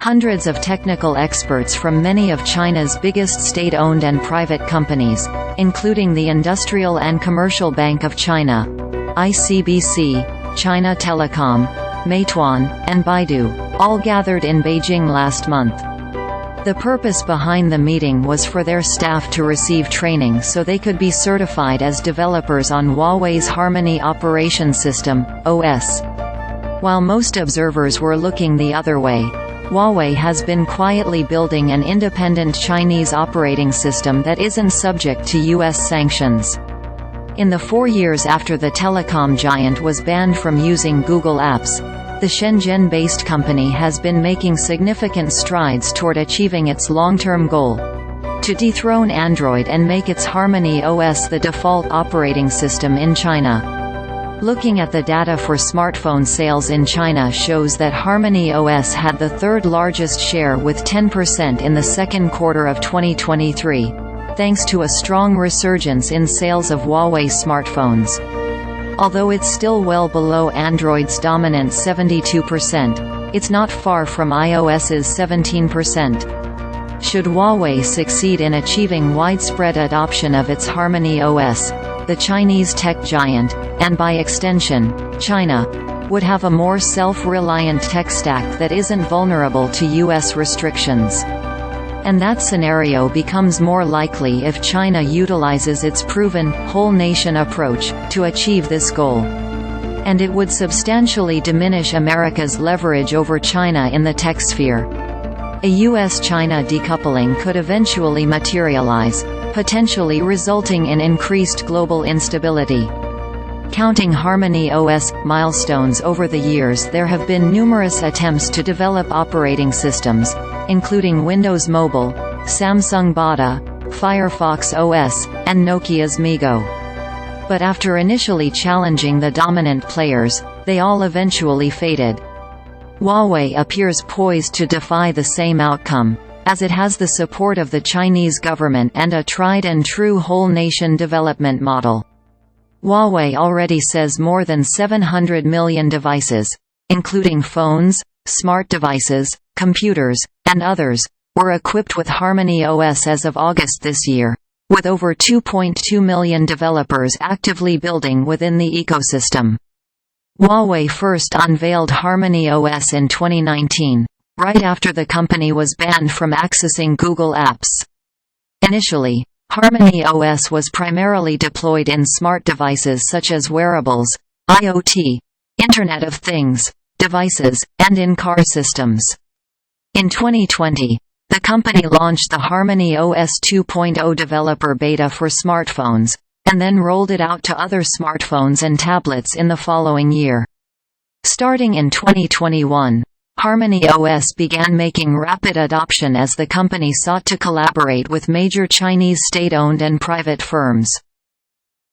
Hundreds of technical experts from many of China's biggest state-owned and private companies, including the Industrial and Commercial Bank of China, ICBC, China Telecom, Meituan, and Baidu, all gathered in Beijing last month. The purpose behind the meeting was for their staff to receive training so they could be certified as developers on Huawei's Harmony Operation System, OS. While most observers were looking the other way, Huawei has been quietly building an independent Chinese operating system that isn't subject to U.S. sanctions. In the 4 years after the telecom giant was banned from using Google Apps, the Shenzhen-based company has been making significant strides toward achieving its long-term goal to dethrone Android and make its HarmonyOS the default operating system in China. Looking at the data for smartphone sales in China shows that HarmonyOS had the third largest share with 10% in the second quarter of 2023, thanks to a strong resurgence in sales of Huawei smartphones. Although it's still well below Android's dominant 72%, it's not far from iOS's 17%. Should Huawei succeed in achieving widespread adoption of its HarmonyOS, the Chinese tech giant, and by extension, China, would have a more self-reliant tech stack that isn't vulnerable to U.S. restrictions. And that scenario becomes more likely if China utilizes its proven, whole-nation approach, to achieve this goal. And it would substantially diminish America's leverage over China in the tech sphere. A U.S.-China decoupling could eventually materialize, potentially resulting in increased global instability. Counting HarmonyOS milestones over the years, there have been numerous attempts to develop operating systems, including Windows Mobile, Samsung Bada, Firefox OS, and Nokia's Meego. But after initially challenging the dominant players, they all eventually faded. Huawei appears poised to defy the same outcome, as it has the support of the Chinese government and a tried-and-true whole-nation development model. Huawei already says more than 700 million devices, including phones, smart devices, computers, and others, were equipped with HarmonyOS as of August this year, with over 2.2 million developers actively building within the ecosystem. Huawei first unveiled HarmonyOS in 2019, right after the company was banned from accessing Google Apps. Initially, HarmonyOS was primarily deployed in smart devices such as wearables, IoT, Internet of Things, devices, and in-car systems. In 2020, the company launched the HarmonyOS 2.0 developer beta for smartphones, and then rolled it out to other smartphones and tablets in the following year. Starting in 2021, HarmonyOS began making rapid adoption as the company sought to collaborate with major Chinese state-owned and private firms.